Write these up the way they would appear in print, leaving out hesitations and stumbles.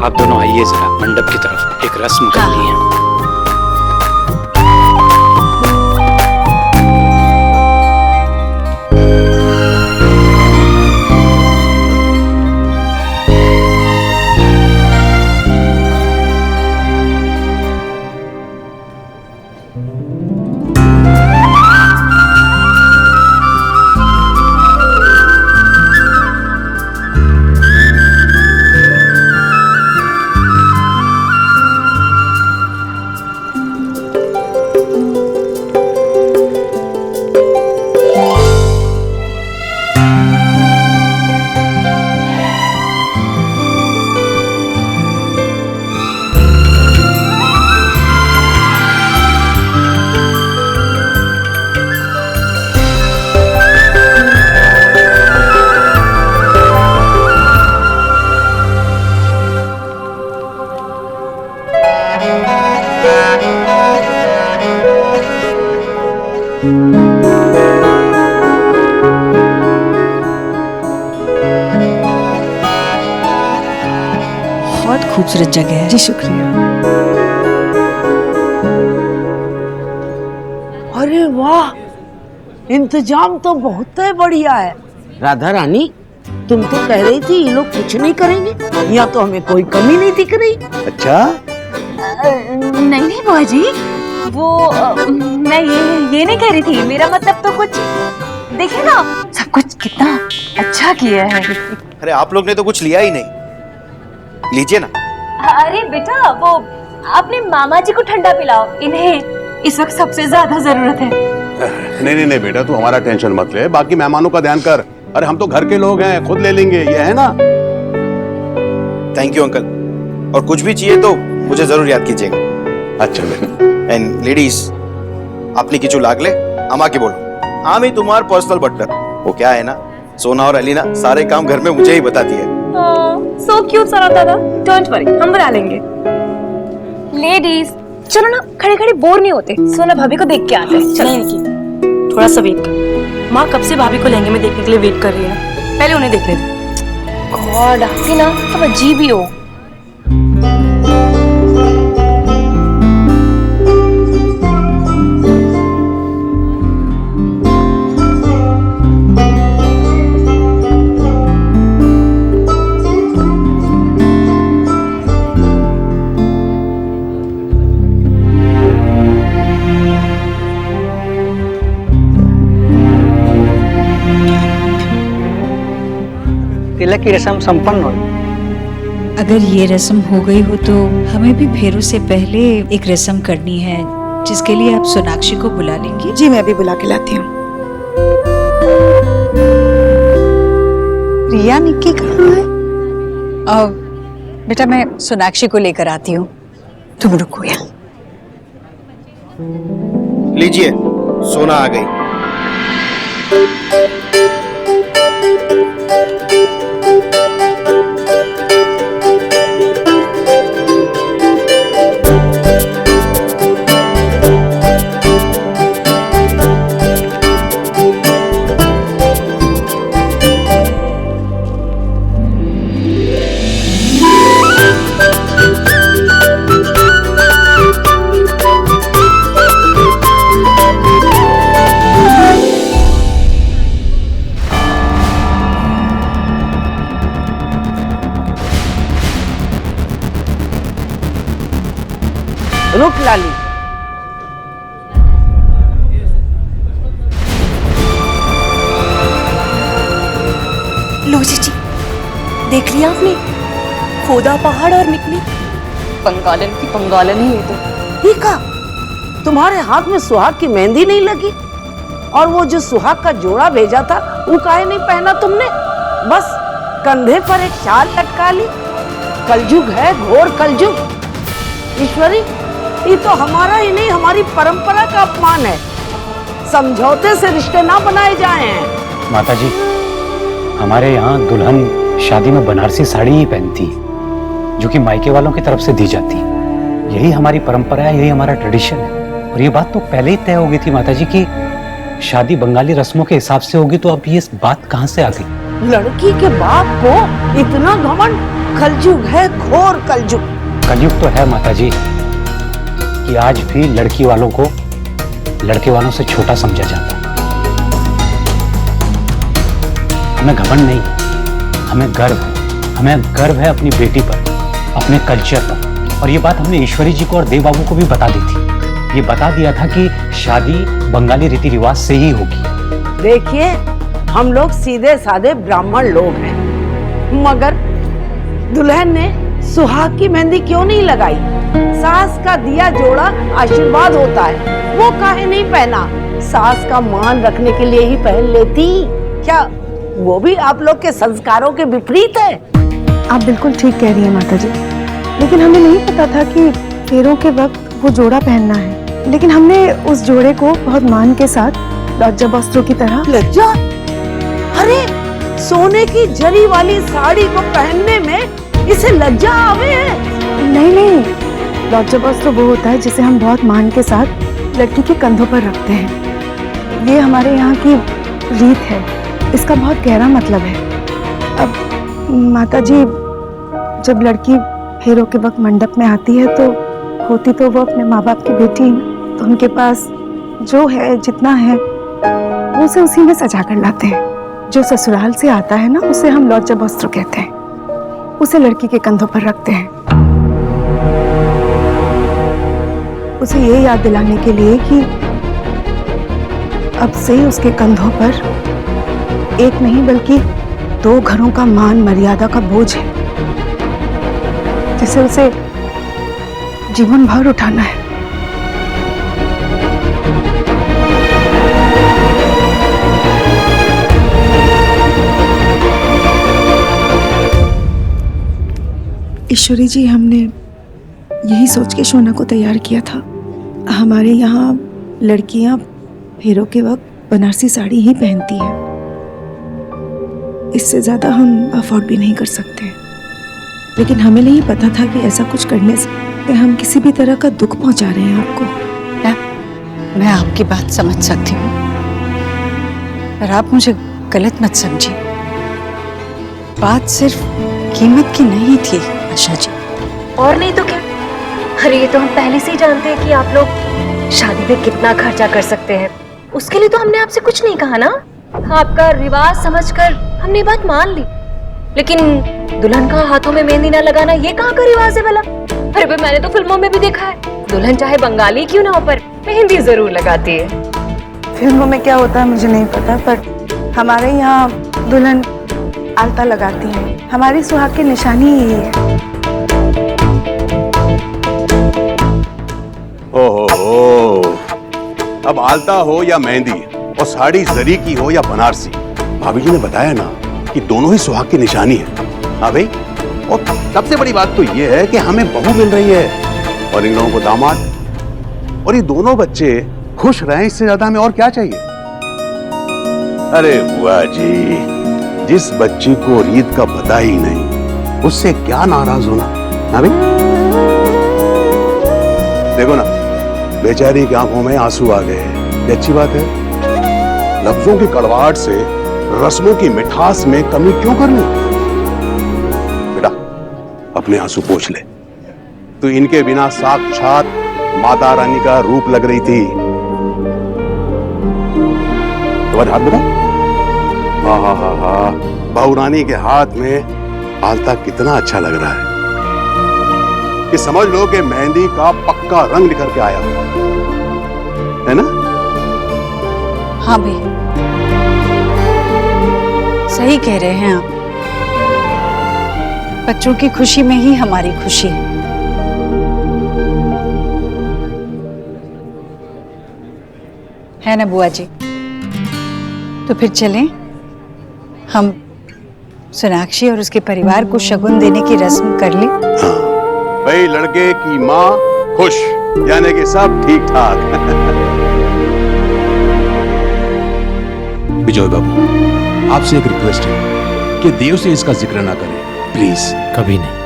आप दोनों आइए जरा मंडप की तरफ, एक रस्म करनी है। बहुत खूबसूरत जगह है। जी शुक्रिया। अरे वाह, इंतजाम तो बहुत बढ़िया है। राधा रानी, तुम तो कह रही थी ये लोग कुछ नहीं करेंगे, यहाँ तो हमें कोई कमी नहीं दिख रही। अच्छा? नहीं बुआ जी, वो मैं ये नहीं कह रही थी। मेरा मतलब तो कुछ देखिए ना, सब कुछ कितना अच्छा किया है। अरे आप लोग ने तो कुछ लिया ही नहीं, लीजिए ना। अरे बेटा, वो अपने मामा जी को ठंडा पिलाओ, इन्हें इस वक्त सबसे ज्यादा जरूरत है। नहीं नहीं बेटा, तू हमारा टेंशन मत ले, बाकी मेहमानों का ध्यान कर। अरे हम तो घर के लोग हैं, खुद ले लेंगे, ये है ना। थैंक यू अंकल, और कुछ भी चाहिए तो मुझे जरूर याद कीजिएगा। अच्छा बेटा। एंड लेडीज, आपने किचू लागले अम्मा के बोलो, आमी तुम्हार पर्सनल बटलर। वो क्या है ना, सोना और अलीना सारे काम घर में मुझे ही बताती है। सो क्यूट सोना दादा, डोंट वरी, हम बना लेंगे। लेडीज चलो ना, खड़े खड़े बोर नहीं होते, सोना भाभी को देख के आते हैं। नहीं निकी, थोड़ा सा वेट कर। माँ कब से भाभी को लहंगे में देखने के लिए वेट कर रही है, पहले उन्हें देख लेते। गॉड, आपकी ना तुम अजीब ही हो। तिलक की रस्म संपन्न हो। अगर ये रस्म हो गई हो तो हमें भी फेरों से पहले एक रस्म करनी है, जिसके लिए आप सोनाक्षी को बुला लेंगी। जी मैं अभी बुला के लाती हूँ। रिया निक्की कहाँ है? बेटा मैं सोनाक्षी को लेकर आती हूँ, तुम रुको यहाँ। लीजिए, सोना आ गई। रुक लाली, लो जी, देख लिया आपने, खोदा पहाड़ और निकली पंगालन की पंगालन ही है। तो ये का तुम्हारे हाथ में सुहाग की मेहंदी नहीं लगी? और वो जो सुहाग का जोड़ा भेजा था वो काहे नहीं पहना तुमने? बस कंधे पर एक शाल लटका ली। कलयुग है, घोर कलयुग। ईश्वरी, ये तो हमारा ही नहीं, हमारी परंपरा का अपमान है। समझौते से रिश्ते ना बनाए जाए हैं। माता जी, हमारे यहाँ दुल्हन शादी में बनारसी साड़ी ही पहनती है, जो कि मायके वालों की तरफ से दी जाती है। यही हमारी परंपरा है, यही हमारा ट्रेडिशन है। और ये बात तो पहले ही तय हो गई थी माता जी की शादी बंगाली रस्मों के हिसाब से होगी, तो अब ये बात कहाँ से आ गई? लड़की के बाप को इतना घमंड, कलयुग है, घोर कलयुग। कलयुग तो है माताजी कि आज भी लड़की वालों को लड़के वालों से छोटा समझा जाता है। हमें घमंड नहीं, हमें गर्व है। हमें गर्व है अपनी बेटी पर, अपने कल्चर पर। और ये बात हमने ईश्वरी जी को और देव बाबू को भी बता दी थी। ये बता दिया था कि शादी बंगाली रीति रिवाज से ही होगी। देखिए, हम लोग सीधे साधे ब्राह्मण लोग हैं, मगर दुल्हन ने सुहाग की मेहंदी क्यों नहीं लगाई? सास का दिया जोड़ा आशीर्वाद होता है, वो काहे नहीं पहना? सास का मान रखने के लिए ही पहन लेती। क्या वो भी आप लोग के संस्कारों के विपरीत है? आप बिल्कुल ठीक कह रही हैं माता जी, लेकिन हमें नहीं पता था कि फेरों के वक्त वो जोड़ा पहनना है। लेकिन हमने उस जोड़े को बहुत मान के साथ लज्जा वस्त्रों की तरह। लज्जा? अरे सोने की जरी वाली साड़ी को पहनने में इसे लज्जा आवे है? नहीं, लज्जा वस्त्र वो होता है जिसे हम बहुत मान के साथ लड़की के कंधों पर रखते हैं। ये हमारे यहाँ की रीत है, इसका बहुत गहरा मतलब है। अब माता जी, जब लड़की फेरों के वक्त मंडप में आती है तो होती तो वो अपने माँ बाप की बेटी, तो उनके पास जो है, जितना है, वो उसे उसी में सजा कर लाते हैं। जो ससुराल से आता है ना, उसे हम लौजा वस्त्र कहते हैं। उसे लड़की के कंधों पर रखते हैं, उसे ये याद दिलाने के लिए कि अब से उसके कंधों पर एक नहीं बल्कि 2 घरों का मान मर्यादा का बोझ है, जिसे उसे जीवन भर उठाना है। ईश्वरी जी, हमने यही सोच के शोना को तैयार किया था। हमारे यहाँ लड़कियां फेरों के वक्त बनारसी साड़ी ही पहनती हैं, इससे ज्यादा हम अफोर्ड भी नहीं कर सकते। लेकिन हमें नहीं पता था कि ऐसा कुछ करने से हम किसी भी तरह का दुख पहुंचा रहे हैं आपको। मैं आपकी बात समझ सकती हूँ, पर आप मुझे गलत मत समझिए। बात सिर्फ कीमत की नहीं थी आशा जी। और नहीं तो क्या? अरे ये तो हम पहले से ही जानते हैं कि आप लोग शादी में कितना खर्चा कर सकते हैं। उसके लिए तो हमने आपसे कुछ नहीं कहा ना। आपका रिवाज समझकर हमने ये बात मान ली, लेकिन दुल्हन का हाथों में मेहंदी ना लगाना ये कहाँ का रिवाज है भला? अरे भाई, मैंने तो फिल्मों में भी देखा है, दुल्हन चाहे बंगाली क्यों ना हो पर मेहंदी जरूर लगाती है। फिल्मों में क्या होता है मुझे नहीं पता, पर हमारे यहाँ दुल्हन आलता लगाती है। हमारी सुहाग की निशानी यही है। ओहो, अब आलता हो या मेहंदी और साड़ी जरी की हो या बनारसी, भाभी जी ने बताया ना कि दोनों ही सुहाग की निशानी है। हाँ भाई, और सबसे बड़ी बात तो ये है कि हमें बहू मिल रही है और इन लोगों को दामाद, और ये दोनों बच्चे खुश रहें, इससे ज्यादा हमें और क्या चाहिए? अरे बुआ जी, जिस बच्ची को रीत का पता ही नहीं, उससे क्या नाराज होना? हाँ भाई, देखो ना, बेचारी की आंखों में आंसू आ गए। ये अच्छी बात है। लफ्जों की कड़वाहट से रस्मों की मिठास में कमी क्यों करनी? बेटा, अपने आंसू पोंछ ले। तो इनके बिना साक्षात माता रानी का रूप लग रही थी। तुम्हारे हाथ में हाँ, बहू रानी के हाथ में आलता कितना अच्छा लग रहा है कि समझ लो कि मेहंदी का पक्का रंग निकल के आया है ना? हाँ भैया, सही कह रहे हैं आप। बच्चों की खुशी में ही हमारी खुशी है ना बुआ जी? तो फिर चलें, हम सोनाक्षी और उसके परिवार को शगुन देने की रस्म कर लें। हाँ, भाई लड़के की माँ खुश, यानी कि सब ठीक ठाक। विजय बाबू, आपसे एक रिक्वेस्ट है कि देव से इसका जिक्र ना करें, प्लीज। कभी नहीं।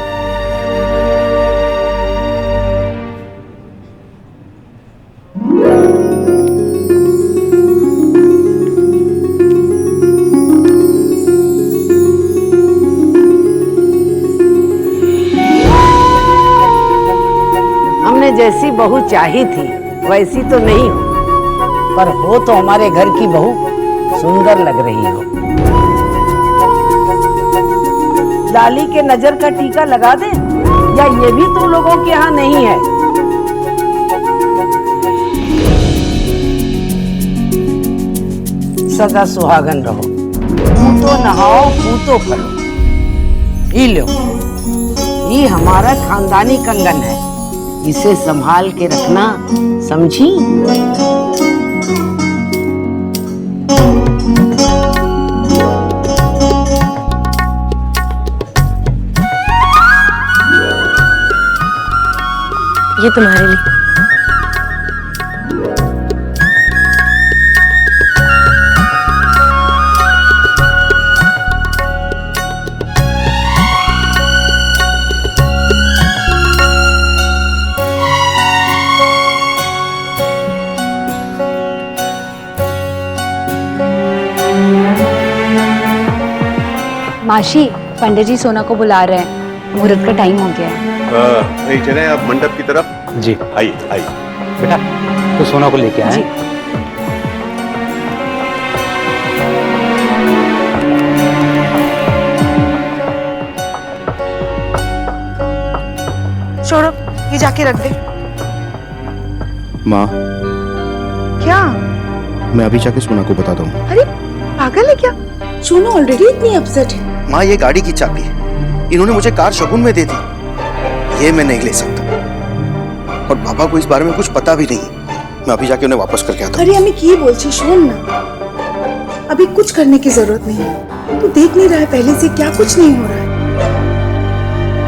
जैसी बहू चाही थी वैसी तो नहीं हो, पर हो तो हमारे घर की बहू सुंदर लग रही हो। लाली के नजर का टीका लगा दे, या ये भी तुम लोगों के यहाँ नहीं है? सदा सुहागन रहो, फूटो नहाओ फूटो फलो। ये लो, ये हमारा खानदानी कंगन है, इसे संभाल के रखना, समझी? ये तुम्हारे लिए। माशी, पंडित जी सोना को बुला रहे हैं, मुहूर्त का टाइम हो गया है। नहीं चले आप मंडप की तरफ। जी आइए आइए। बेटा, तो सोना को लेके आए। छोड़ो, ये जाके रख दे। माँ, क्या? मैं अभी जाके सोना को बताता हूँ। अरे पागल है क्या? सोनू ऑलरेडी इतनी अपसेट है। माँ, ये गाड़ी की चाबी है, इन्होंने मुझे कार शगुन में दे दी, ये मैं नहीं ले सकता, और पापा को इस बारे में कुछ पता भी नहीं। मैं अभी जाके उन्हें वापस करके आता हूँ। अरे हमें की बोल छी, सुन ना, अभी कुछ करने की जरूरत नहीं है। तू देख नहीं रहा है पहले से क्या कुछ नहीं हो रहा है।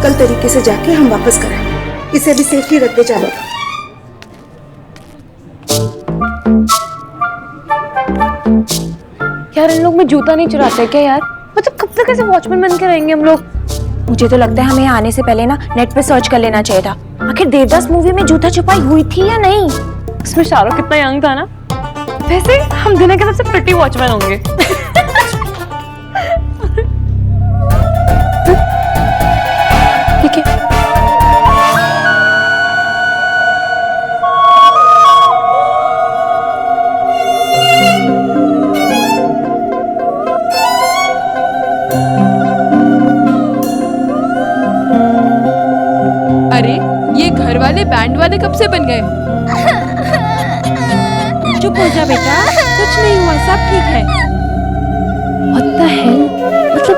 कल तरीके से जाके हम वापस कराएंगे। इसे अभी सेफ्टी रख दे। चलो यार, इन लोग में जूता नहीं चुराते क्या यार? मतलब कब तक ऐसे वॉचमैन बन के रहेंगे हम लोग? मुझे तो लगता है हमें यहाँ आने से पहले ना नेट पे सर्च कर लेना चाहिए था। आखिर देवदास मूवी में जूता छुपाई हुई थी या नहीं? उसमें शाहरुख कितना यंग था ना। वैसे हम दुनिया के सबसे प्रिटी वॉचमैन होंगे। ठीक है। अरे ये घर वाले बैंड वाले कब से बन गए? चुप हो जा बेटा, कुछ नहीं हुआ, सब ठीक है। What the hell? मतलब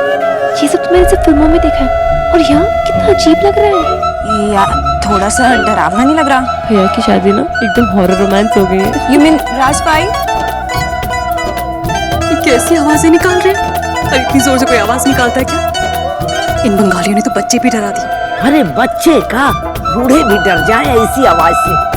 ये सब तो मैंने सिर्फ फिल्मों में देखा है, और यहाँ कितना अजीब लग रहा है। यार थोड़ा सा डरावना नहीं लग रहा? भैया की शादी ना एकदम हॉरर रोमांस हो गई है। You mean राज भाई? ये कैसी आवाजें निकाल रहे हैं? और इतनी जोर से कोई आवाज निकालता है क्या? इन बंगालियों ने तो बच्चे भी डरा दिए। अरे बच्चे का, बूढ़े भी डर जाए ऐसी आवाज से।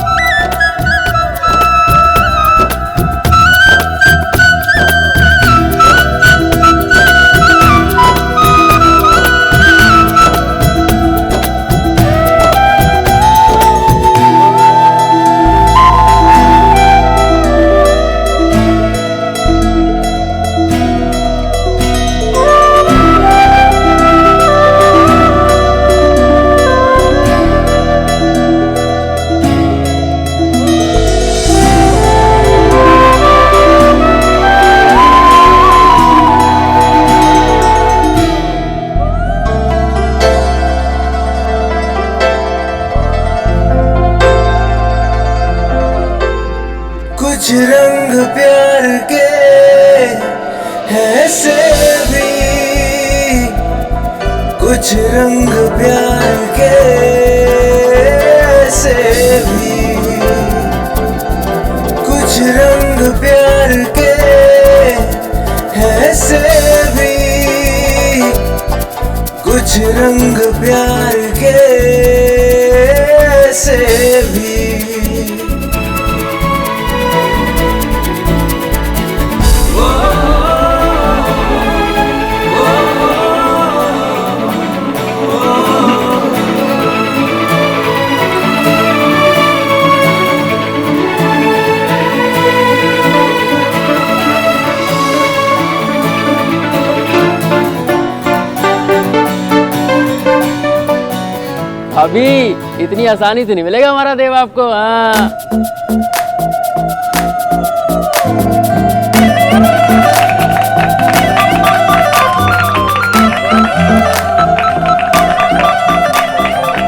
कुछ रंग प्यार के ऐसे भी, कुछ रंग प्यार के ऐसे भी, कुछ रंग प्यार के ऐसे भी, कुछ रंग प्यार के ऐसे भी। अभी इतनी आसानी से नहीं मिलेगा हमारा देव आपको। हाँ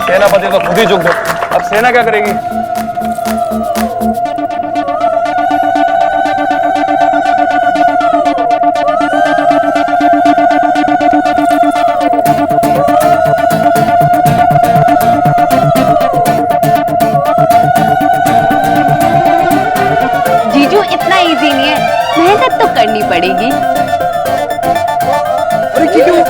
सेनापति तो खुद ही झुक गए, अब सेना क्या करेगी? जीजू इतना इजी नहीं है, मेहनत तो करनी पड़ेगी। अरे क्यों?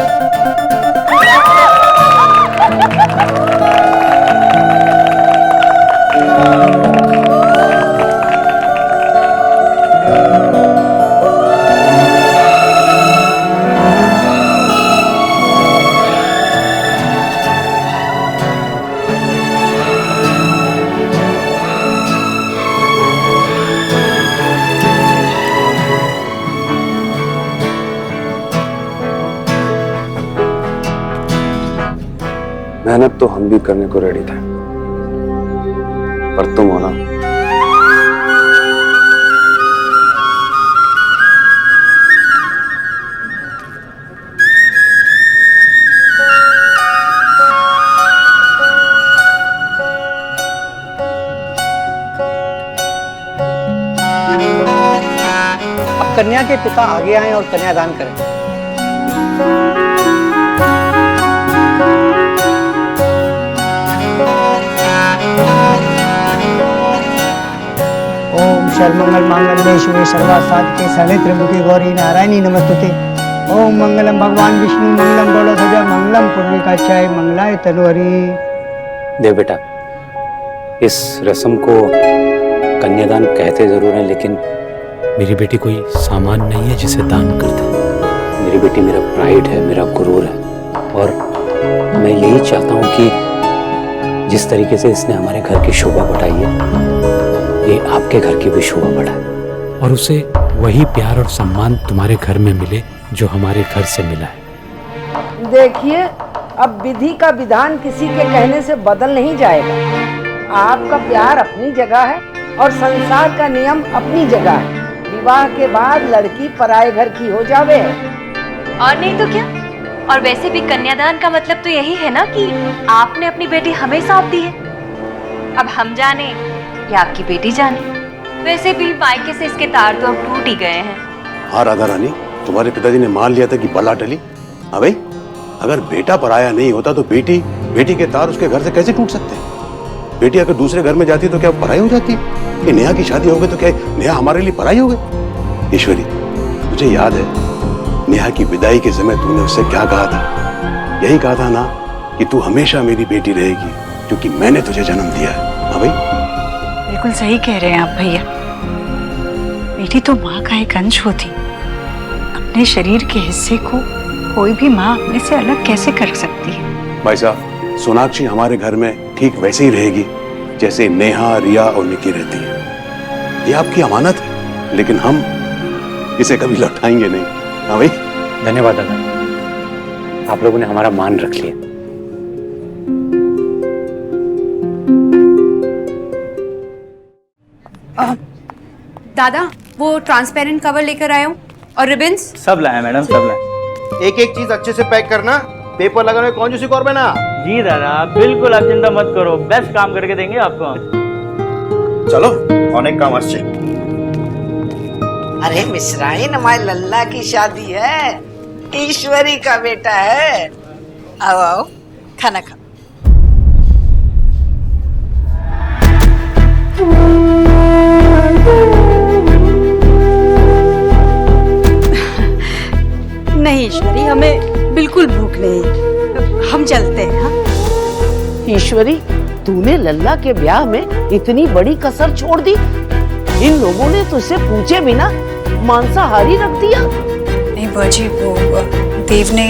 मेहनत तो हम भी करने को रेडी थे, पर तुम हो ना, अब कन्या के पिता आगे आए और कन्यादान करें। ओम सर्वमंगल मांगल्ये शिवे सर्वासाधिके शरण्ये त्र्यंबके गौरी नारायणी नमस्तुते। ओम मंगलम भगवान विष्णु मंगलम गौड़ध्वजा मंगलम पुंडरीकाक्षाय मंगलाय तनुहरि। देव बेटा, इस रस्म को कन्यादान कहते जरूर हैं, लेकिन मेरी बेटी कोई सामान नहीं है जिसे दान कर दे। मेरी बेटी मेरा प्राइड है, मेरा गुरूर है, और मैं यही चाहता हूँ कि जिस तरीके से इसने हमारे घर की शोभा बढ़ाई है, ये आपके घर की भी शोभा बढ़ाए, और उसे वही प्यार और सम्मान तुम्हारे घर में मिले जो हमारे घर से मिला है। देखिए, अब विधि का विधान किसी के कहने से बदल नहीं जाएगा। आपका प्यार अपनी जगह है और संसार का नियम अपनी जगह है। विवाह के बाद लड़की पराये घर की हो जावे। और नहीं तो क्या? और वैसे भी कन्यादान का मतलब तो यही है ना कि आपने अपनी बेटी हमें सौंप दी है। अब हम जाने या आपकी बेटी जाने, वैसे भी मायके से इसके तार तो अब टूट ही गए हैं। हाँ राधा रानी, तुम्हारे पिताजी ने मान लिया था कि बला टली। हाँ भाई, अगर बेटा पराया नहीं होता तो बेटी के तार उसके घर से कैसे टूट सकते हैं? बेटी अगर दूसरे घर में जाती तो क्या पराई हो जाती? कि नेहा की शादी हो गई तो क्या नेहा हमारे लिए पराई हो गई? ईश्वरी, मुझे याद है नेहा की विदाई के समय तूने उससे क्या कहा था? यही कहा था ना कि तू हमेशा मेरी बेटी रहेगी क्योंकि मैंने तुझे जन्म दिया है। हाँ भाई, बिल्कुल सही कह रहे हैं आप भैया। बेटी तो माँ का एक अंश होती। अपने शरीर के हिस्से को कोई भी माँ अपने से अलग कैसे कर सकती है? भाई साहब, सोनाक्षी हमारे घर में ठीक वैसे ही रहेगी जैसे नेहा, रिया और निकी रहती है। ये आपकी अमानत है, लेकिन हम इसे कभी लौटाएंगे नहीं। हाँ भाई, धन्यवाद दादा, आप लोगों ने हमारा मान रख लिया। दादा, वो ट्रांसपेरेंट कवर लेकर आया हूँ और रिबन्स सब लाए मैडम, सब लाए। एक एक चीज अच्छे से पैक करना, पेपर लगाने कौन सी और ना। जी दादा, बिल्कुल आप चिंता मत करो, बेस्ट काम करके देंगे आपको। चलो, अनेक काम अच्छे। अरे मिश्राइन, हमारे लल्ला की शादी है, ईश्वरी का बेटा है। आओ आओ, खाना खाओ। नहीं ईश्वरी, हमें बिल्कुल भूख नहीं, हम चलते हैं। हाँ? ईश्वरी, तूने लल्ला के ब्याह में इतनी बड़ी कसर छोड़ दी। इन लोगों ने तुझसे पूछे बिना मांसाहारी रख दिया। नहीं बुआ जी, वो देव ने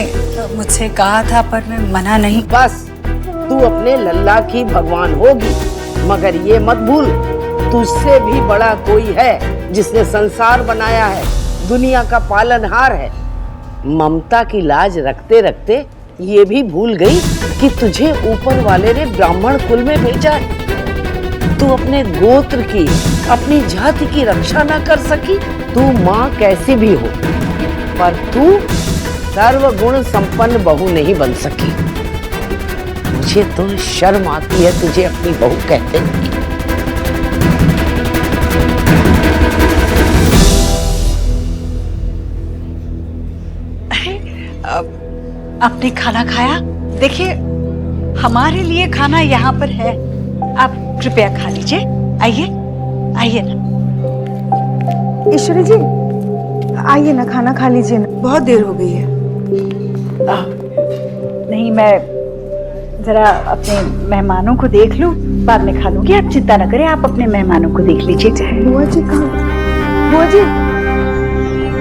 मुझसे कहा था पर मैं मना नहीं। बस, तू अपने लल्ला की भगवान होगी, मगर ये मत भूल, तुझसे भी बड़ा कोई है जिसने संसार बनाया है, दुनिया का पालनहार है। ममता की लाज रखते रखते ये भी भूल गई कि तुझे ऊपर वाले ने ब्राह्मण कुल में भेजा है। तू अपने गोत्र की, अपनी जाति की रक्षा न कर सकी। तू माँ कैसी भी हो, पर तू सर्वगुण संपन्न बहू नहीं बन सकी। मुझे तो शर्म आती है तुझे अपनी बहू कहते हैं। आपने खाना खाया? देखिए, हमारे लिए खाना यहाँ पर है, आप कृपया खा लीजिए। आइए आइए ना। ईश्वरी जी आइए ना, खाना खा लीजिए ना, बहुत देर हो गई है। नहीं, मैं जरा अपने मेहमानों को देख लूं, बाद में खा लूंगी। आप चिंता न करें, आप अपने मेहमानों को देख लीजिए। बुआ जी कहाँ? बुआ जी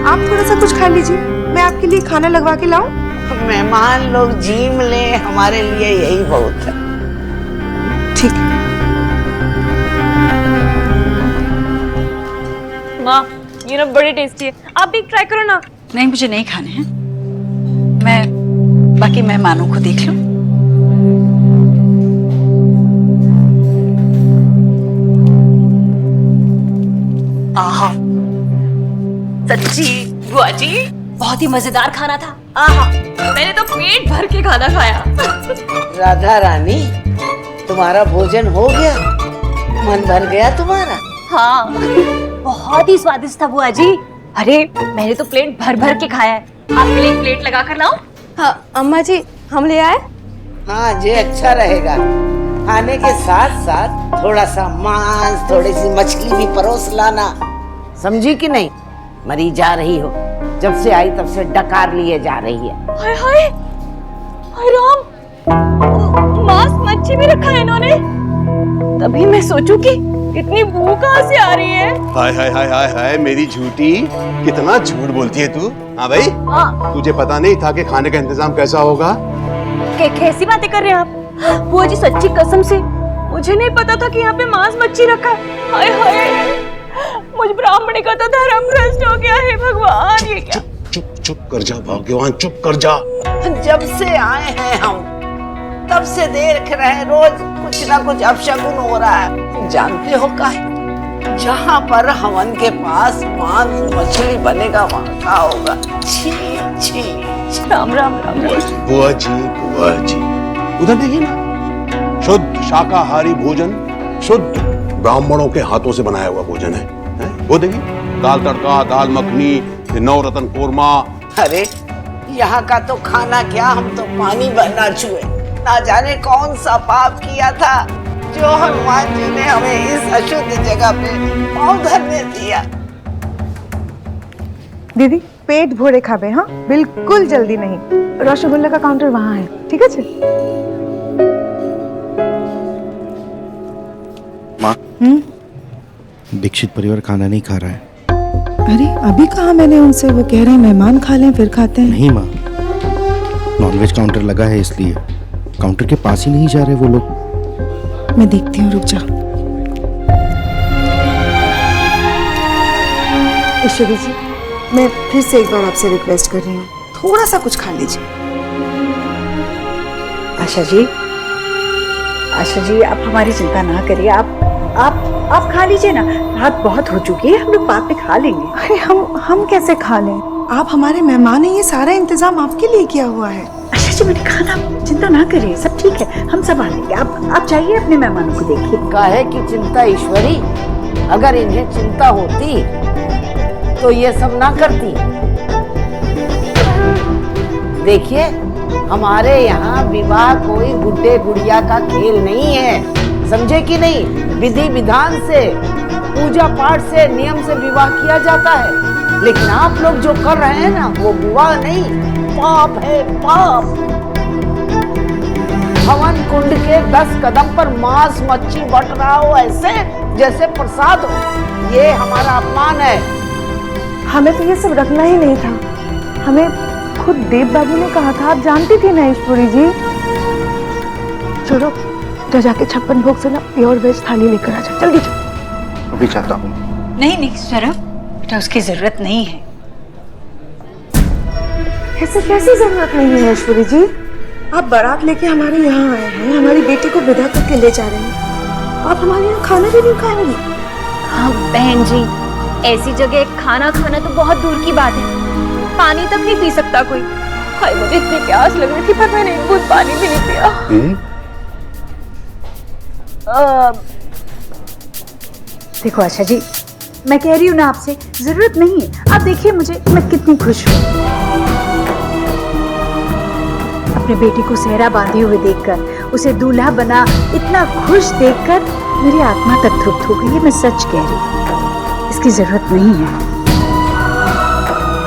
आप थोड़ा सा कुछ खा लीजिए, मैं आपके लिए खाना लगवा के लाऊं? मेहमान लोग जीम ले, हमारे लिए यही बहुत है। ठीक है। माँ, ये ना बड़ी टेस्टी है, आप भी ट्राई करो ना। नहीं, मुझे नहीं खाने हैं, मैं बाकी मेहमानों को देख लूं। आहा, सच्ची बुआ जी बहुत ही मजेदार खाना था। आहा, मैंने तो पेट भर के खाना खाया। राधा रानी, तुम्हारा भोजन हो गया? मन भर गया तुम्हारा? हाँ, बहुत ही स्वादिष्ट था बुआ जी। अरे मैंने तो प्लेट भर भर के खाया है। आपके लिए प्लेट लगा कर लाऊं? हाँ अम्मा जी, हम ले आए? हाँ, ये अच्छा रहेगा। खाने के साथ साथ थोड़ा सा मांस, थोड़ी सी मछली भी परोस लाना, समझी कि नहीं? मरी जा रही हो, जब से आई तब से डकार लिए जा रही है। हाय हाय, हाय राम, मांस मच्छी भी रखा है इन्होंने। तभी मैं सोचूं कि इतनी भूख कहाँ से आ रही है। हाय हाय हाय हाय हाय, मेरी झूठी, कितना झूठ बोलती है तू। हाँ भाई, हाँ। तुझे पता नहीं था कि खाने का इंतजाम कैसा होगा? कैसी बातें कर रहे हैं आप? बुआ जी सच्ची कसम से मुझे नहीं पता था कि यहाँ पे मांस मच्छी रखा है। हाय हाय, मुझ ब्राह्मणी का तो धर्म भ्रष्ट हो गया है भगवान। ये क्या? चुप कर जा भाग्यवान, चुप कर जा। जब से आए हैं हम, तब से देख रहे हैं रोज कुछ ना कुछ अपशगुन हो रहा है। जानते हो का है? जहाँ पर हवन के पास मांस मछली बनेगा वहाँ का होगा। छी छी, राम राम राम। बुआ जी, उधर देखिए ना, शुद्ध शाकाहारी भोजन, शुद्ध ब्राह्मणों के हाथों से बनाया हुआ भोजन है? वो देखिए, दाल तड़का, दाल मखनी, नवरत्न कोरमा। अरे यहाँ का तो खाना क्या, हम तो पानी भरना छुए। ना जाने कौन सा पाप किया था जो हनुमान जी ने हमें इस अशुद्ध जगह पे पांव धरने दिया। दीदी पेट भोरे खाबे, हाँ बिल्कुल जल्दी नहीं। रसगुल्ला का काउंटर वहाँ है, ठीक है? माँ, दीक्षित परिवार खाना नहीं खा रहा है। अरे अभी कहा मैंने उनसे, वो कह रहे हैं मेहमान खा लें फिर खाते हैं। नहीं माँ, नॉनवेज काउंटर लगा है इसलिए काउंटर के पास ही नहीं जा रहे वो लोग। मैं देखती हूँ, रुक जा। ईश्वरी जी, मैं फिर से एक बार आपसे रिक्वेस्ट कर रही हूँ, थोड़ा सा कुछ खा लीजिए। आशा जी आप हमारी चिंता ना करिए, आप खा लीजिए ना, रात बहुत हो चुकी है, हम लोग बाद में खा लेंगे। अरे हम कैसे खा लें? आप हमारे मेहमान हैं, ये सारा इंतजाम आपके लिए किया हुआ है। आशा जी, मैंने कहा था चिंता ना करिए, सब ठीक है, हम संभाल लेंगे। आप जाइए, अपने मेहमानों को देखिए। काहे की चिंता ईश्वरी? अगर इन्हें चिंता होती तो ये सब ना करती। देखिए, हमारे यहाँ विवाह कोई गुड्डे गुड़िया का खेल नहीं है, समझे कि नहीं? विधि विधान से, पूजा पाठ से, नियम से विवाह किया जाता है। लेकिन आप लोग जो कर रहे हैं ना, वो विवाह नहीं, पाप है, पाप। हवन कुंड के 10 कदम पर मांस मच्छी बट रहा हो ऐसे जैसे प्रसाद हो, ये हमारा अपमान है। हमें तो ये सब रखना ही नहीं था, हमें खुद देव बाबू ने कहा था, आप जानती थी ना ईश्वरी जी। चलो तो जाके 56 भोग से ना प्योर वेज थाली लेकर आ जा, जल्दी चलो। अभी चाहता हूँ। नहीं सौरभ, बेटा उसकी जरूरत नहीं है। ऐसे कैसी जरूरत नहीं है ईश्वरी जी? आप बारात लेके हमारे यहाँ आए हैं, हमारी बेटी को विदा करके ले जा रहे हैं, आप हमारे यहाँ खाना भी नहीं खाएंगी? हाँ बहन जी, ऐसी जगह खाना खाना तो बहुत दूर की बात है, पानी तक नहीं पी सकता कोई। हाय मुझे इतनी प्यास लग रही थी पर मैंने एक बूंद पानी भी नहीं पिया। देखो आशा जी, मैं कह रही हूँ ना आपसे, जरूरत नहीं है। आप देखिए मुझे, मैं कितनी खुश हूँ। अपने बेटी को सेहरा बांधे हुए देखकर, उसे दूल्हा बना इतना खुश देखकर मेरी आत्मा तक तृप्त हो गई है। मैं सच कह रही हूँ, इसकी जरूरत नहीं है।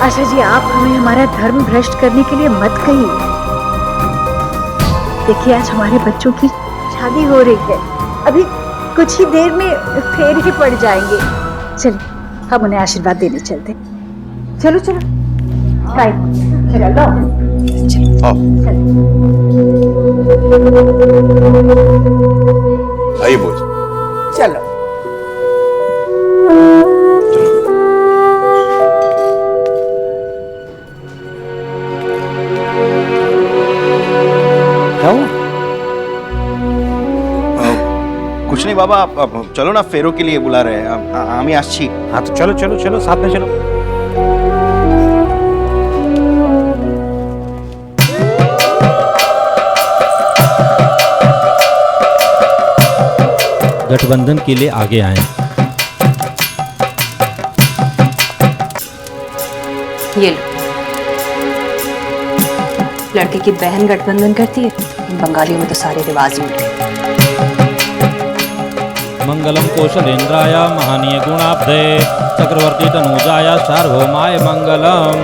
आशा जी, आप हमें हमारा धर्म भ्रष्ट करने के लिए मत कहिए। देखिए आज हमारे बच्चों की शादी हो रही है, अभी कुछ ही देर में फेर ही पड़ जाएंगे। चलिए हम उन्हें आशीर्वाद देने चलते। चलो चलो आइए बोझ। चलो क्या हुआ? कुछ नहीं बाबा, आप चलो ना, फेरों के लिए बुला रहे हैं। आमी आच्छी। हाँ तो चलो चलो चलो, साथ में चलो। गठबंधन के लिए आगे आए। ये लो, लड़के की बहन गठबंधन करती है। बंगालियों में तो सारे रिवाज ही उठ गए। मंगलम कौशलेन्द्राय महानीय गुणाब्धे चक्रवर्ती तनुजाय सार्वभौमाय मंगलम।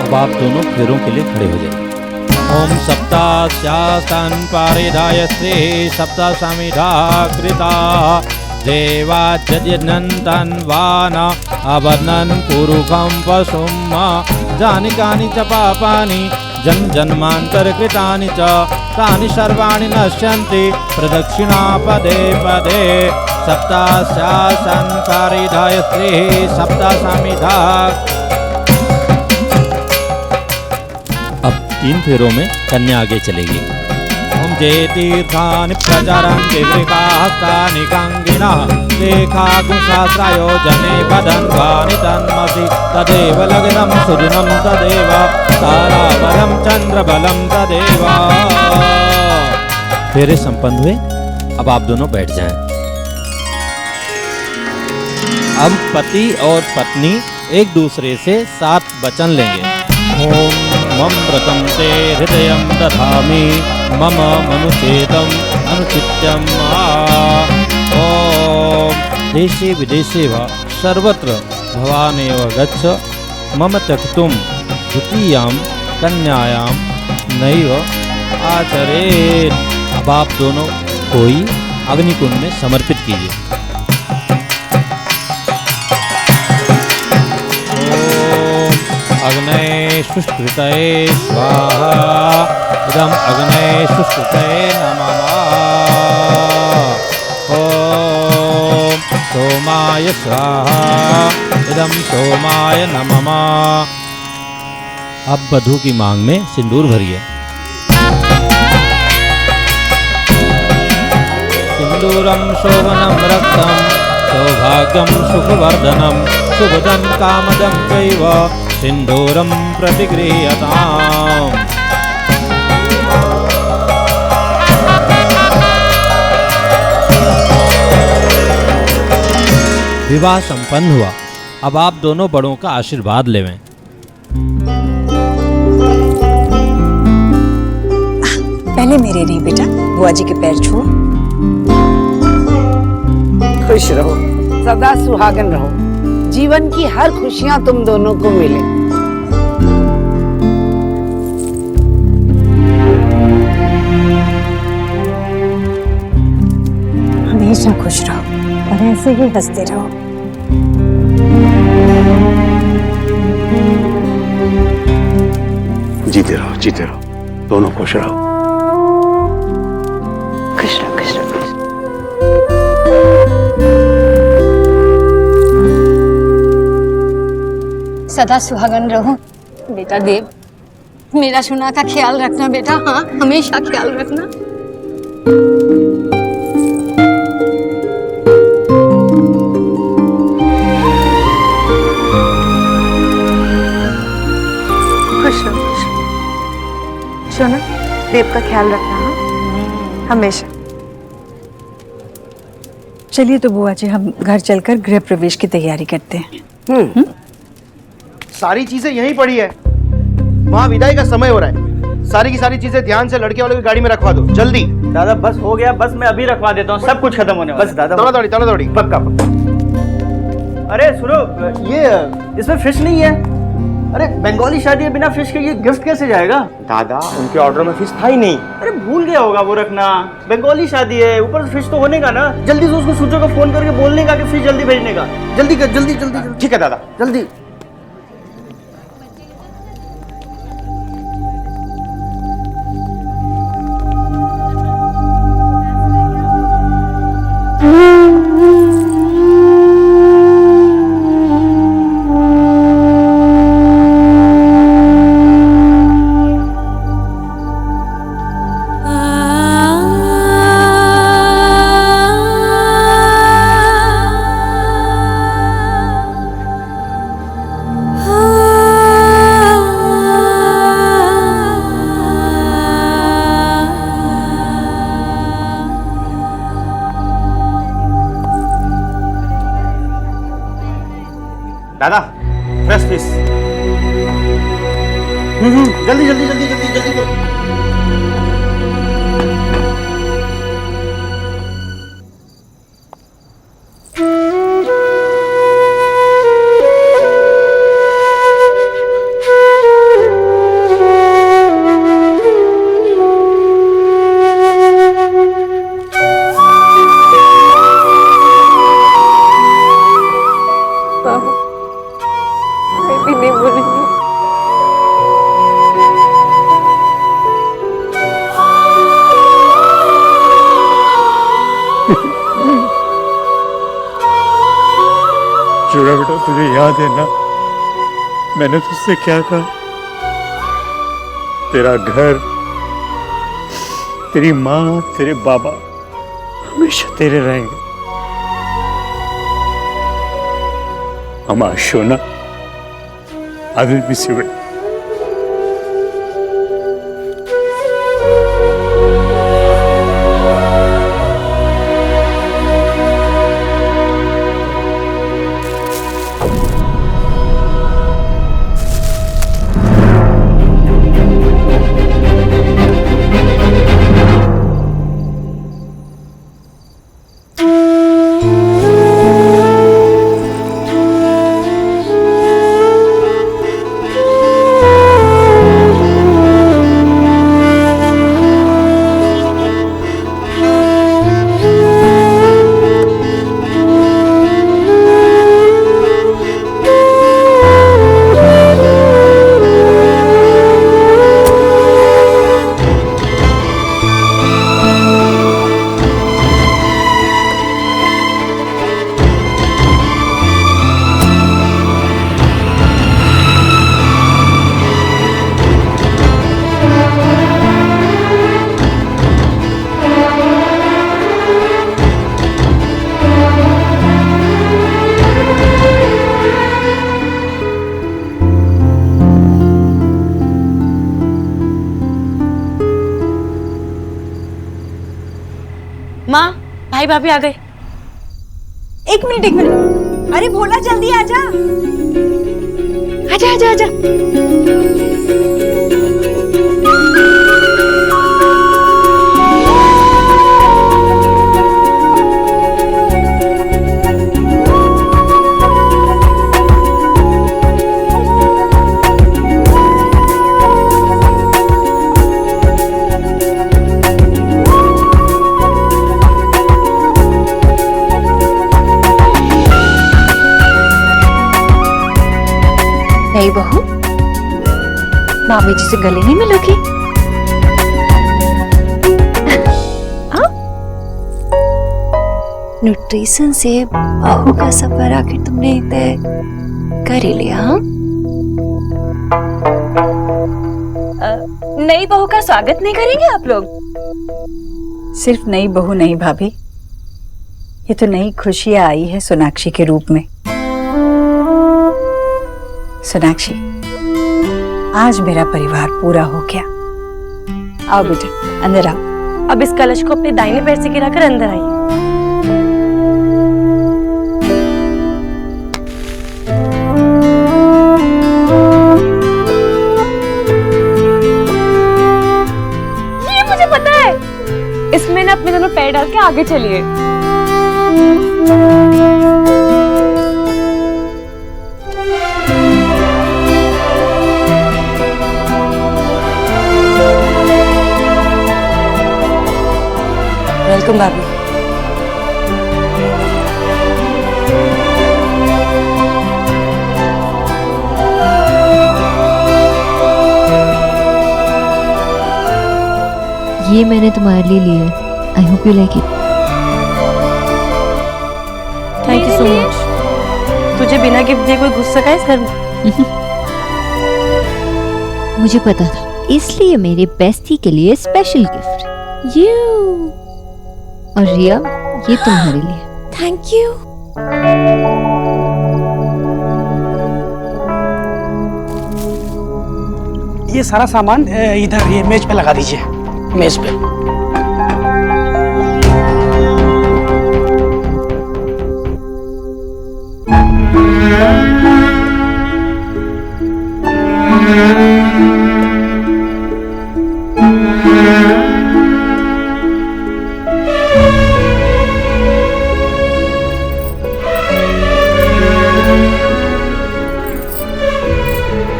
अब आप दोनों फेरों के लिए खड़े हो जाइए। ओम सप्तास्यास्तान पारिदाय श्री सप्ता समिधा कृता देवा जजनन्तन वान अवनन पुरुखम पशुम जानिकानि च पापानि जन्मांतर कृतानि च तानि सर्वाणि नश्यन्ति प्रदक्षिणा पदे पदे। सप्तास्यासन पारिधाय श्री सप्ता समिधा। अब 3 फेरों में कन्या आगे चलेगी। ओम जय तीर्थानि प्रचरन्ति वृकाहस्तानि कांगिनः लेखागुंसहस्रयोजने वदन्वानि तन्मसि तदेव लग्नं सुदिनं तदेव ताराबलं चंद्रबलं तदेव। फेरे संपन्न हुए। अब आप दोनों बैठ जाएं। अब पति और पत्नी एक दूसरे से 7 वचन लेंगे। ओम मम व्रतं ते हृदयं दधामि मम मनुचेदं अनुचित्यं ओम देशे विदेशे वा सर्वत्र भवानेव गच्छ मम त्यक्तुं द्वितीयां कन्यायां नैव आचरेत्। अब आप दोनों कोई अग्निकुंड में समर्पित कीजिए। अग्नये शुष्कृतये स्वाहा इदं अग्नये शुष्कृतये नमः। ओम सोमाय स्वाहा इदं सोमाय नमः। अब वधू की मांग में सिंदूर भरिए। सिंदूरं शोभनं रक्तं सौभाग्यं सुखवर्धनं शुभदं कामदं चैव सिंदूरं प्रतिगृह्यताम्। विवाह संपन्न हुआ। अब आप दोनों बड़ों का आशीर्वाद लेवें। पहले मेरे नहीं बेटा, बुआ जी के पैर छू। खुश रहो, सदा सुहागन रहो, जीवन की हर खुशियां तुम दोनों को मिले। हमेशा खुश रहो और ऐसे ही हंसते रहो। जीते रहो, दोनों खुश रहो। खुश रहो, खुश रहो। सदा सुहागन रहो बेटा देव। मेरा सुना का ख्याल रखना बेटा, हाँ हमेशा ख्याल रखना। खुश रहो, खुश रहो। सोना, देव का ख्याल रखना, हाँ हमेशा। चलिए तो बुआ जी, हम घर चलकर गृह प्रवेश की तैयारी करते हैं। सारी चीजें यहीं पड़ी है, वहाँ विदाई का समय हो रहा है। सारी की सारी चीजें ध्यान से लड़के वालों की गाड़ी में रखवा दो जल्दी। दादा बस हो गया, बस मैं अभी रखवा देता हूँ, सब कुछ खत्म होने वाला है। बस दादा तोड़ा दौड़ी पक्का पक्का। अरे सुनो, ये इसमें फिश नहीं है। अरे बंगाली शादी है, बिना फिश के ये गिफ्ट कैसे जाएगा? दादा उनके ऑर्डर में फिश था ही नहीं। अरे भूल गया होगा वो रखना, बंगाली शादी है, ऊपर से फिश तो होने का ना। जल्दी से उसको सूचो को फोन करके बोलने का कि फिश जल्दी भेजने का। जल्दी कर, जल्दी जल्दी। ठीक है दादा, जल्दी। दादा फ्रेश फिश। जल्दी जल्दी जल्दी जल्दी जल्दी करो। चूड़ा बेटा, तुझे याद है ना मैंने तुझसे क्या कहा? तेरा घर, तेरी माँ, तेरे बाबा हमेशा तेरे रहेंगे। हमारा सोना, I will miss you. माँ, भाई भाभी आ गए। एक मिनट एक मिनट। अरे भोला जल्दी आजा। आजा आजा आजा। नहीं बहू, मामी जी से गले नहीं मिलोगी? न्यूट्रिशन से बहू का सफर आखिर तुमने तय कर ही लिया? हाँ नई बहू का स्वागत नहीं करेंगे आप लोग? सिर्फ नई बहू नहीं भाभी, ये तो नई खुशियां आई है सोनाक्षी के रूप में। सोनाक्षी, आज मेरा परिवार पूरा हो गया। आओ बेटा, अंदर आओ। अब इस कलश को अपने दाहिने पैर से गिराकर अंदर आइए। ये मुझे पता है, इसमें ना अपने दोनों पैर डाल के आगे चलिए। वेलकम भाभी। ये मैंने तुम्हारे लिए लिया है। I hope you like it. Thank you so much. तुझे बिना गिफ्ट दिए कोई घुस सका इस घर में? मुझे पता था, इसलिए मेरे बेस्टी के लिए स्पेशल गिफ्ट। और रिया, ये तुम्हारे लिए। Thank you. ये सारा सामान इधर ये मेज पे लगा दीजिए, मेज पे।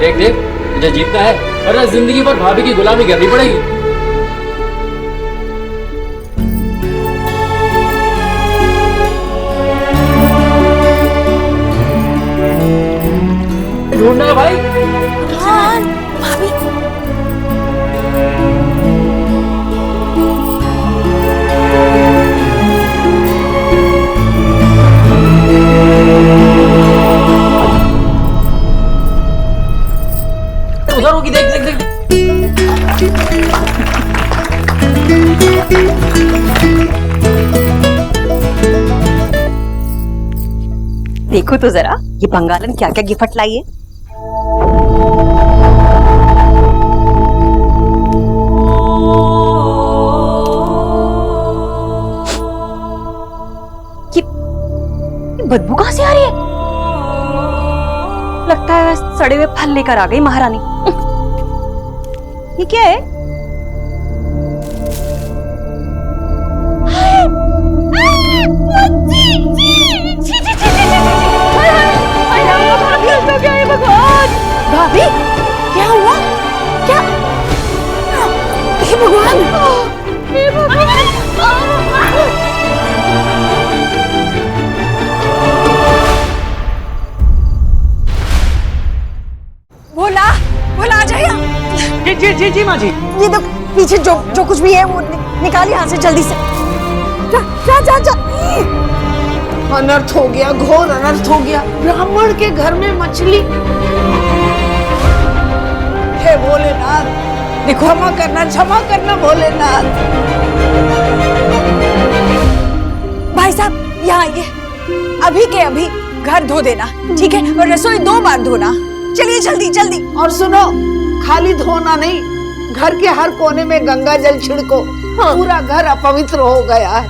देख देख, तुझे जीतना है वरना जिंदगी भर भाभी की गुलामी करनी पड़ेगी। ढूंढना है भाई। हाँ, भाभी। उधर होगी, देख देख देख। देखो तो जरा, ये बंगालन क्या क्या गिफ्ट लाई है। ये बदबू कहां से आ रही है? लगता है सड़े हुए फल लेकर आ गई महारानी। ये क्या है? भाभी, क्या हुआ? क्या? हे भगवान! हे भगवान! बोला आ जाए। जी जी जी जी माँ जी। ये तो पीछे जो कुछ भी है वो निकाल यहाँ से जल्दी से। जा जा जा। अनर्थ हो गया, घोर अनर्थ हो गया। ब्राह्मण के घर में मछली। हे भोलेनाथ, देखो, क्षमा करना भोलेनाथ। भाई साहब, यहाँ आइए। अभी के अभी घर धो देना, ठीक है? और रसोई 2 बार धोना। चलिए जल्दी जल्दी। और सुनो, खाली धोना नहीं, घर के हर कोने में गंगा जल छिड़को। हाँ। पूरा घर अपवित्र हो गया है।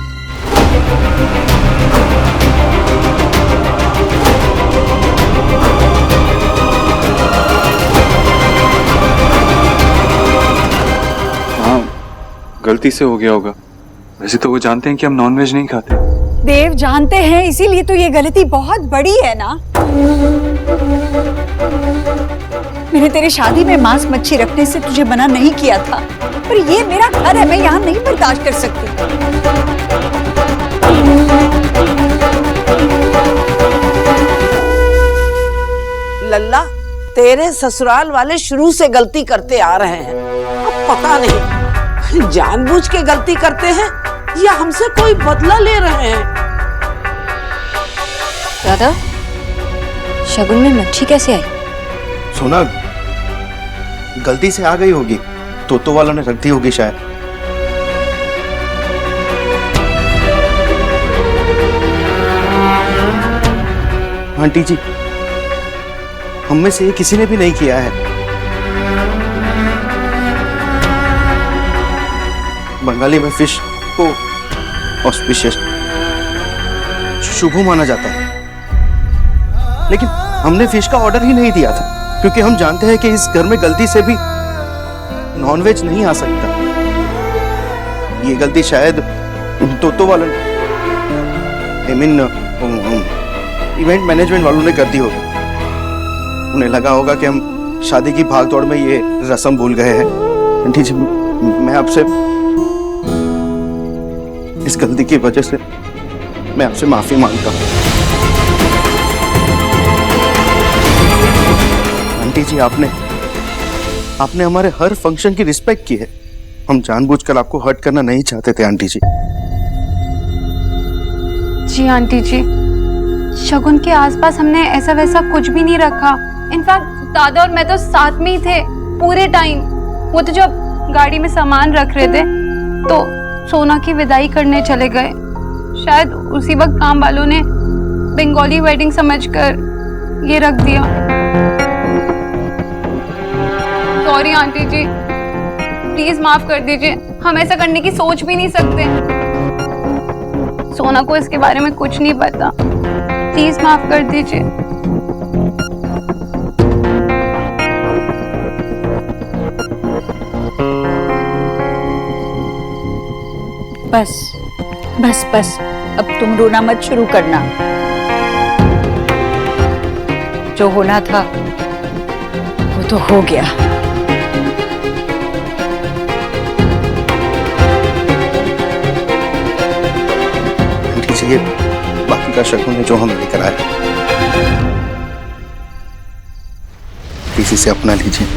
हाँ, गलती से हो गया होगा। वैसे तो वो जानते हैं कि हम नॉनवेज नहीं खाते। देव जानते हैं, इसीलिए तो ये गलती बहुत बड़ी है ना। मैंने तेरी शादी में मांस मच्छी रखने से तुझे मना नहीं किया था, पर ये मेरा घर है, मैं यहाँ नहीं बर्दाश्त कर सकती। लल्ला, तेरे ससुराल वाले शुरू से गलती करते आ रहे हैं। अब पता नहीं जानबूझ के गलती करते हैं या हमसे कोई बदला ले रहे हैं। दादा, शगुन में मच्छी कैसे आई? सोना, गलती से आ गई होगी, तोतो वालों ने रख दी होगी शायद। आंटी जी, हम में से किसी ने भी नहीं किया है। बंगाली में फिश को ऑस्पिशियस, शुभ माना जाता है, लेकिन हमने फिश का ऑर्डर ही नहीं दिया था क्योंकि हम जानते हैं कि इस घर में गलती से भी नॉनवेज नहीं आ सकता। ये गलती शायद तोतो वालों आई मीन इवेंट मैनेजमेंट वालों ने कर दी होगी। उन्हें लगा होगा कि हम शादी की भागदौड़ में ये रस्म भूल गए हैं। आंटी जी, मैं आपसे इस गलती की वजह से मैं आपसे माफी मांगता हूँ। आंटी जी, आपने हमारे हर फंक्शन की रिस्पेक्ट की है। हम जानबूझकर आपको हर्ट करना नहीं चाहते थे आंटी जी। जी आंटी जी, शगुन के आसपास हमने ऐसा वैसा कुछ भी नहीं रखा। इनफैक्ट दादा और मैं तो साथ में ही थे पूरे टाइम। वो तो जब गाड़ी में सामान रख रहे थे तो सोना की विदाई करने चले गए। शायद उसी वक्त काम वालों ने बंगाली वेडिंग समझकर ये रख दिया। सॉरी आंटी जी, प्लीज माफ कर दीजिए। हम ऐसा करने की सोच भी नहीं सकते। सोना को इसके बारे में कुछ नहीं पता। प्लीज माफ कर दीजिए। बस बस बस, अब तुम रोना मत शुरू करना। जो होना था वो तो हो गया। ये बाकी का शगुन है जो हम लेकर आए, किसी से अपना लीजिए।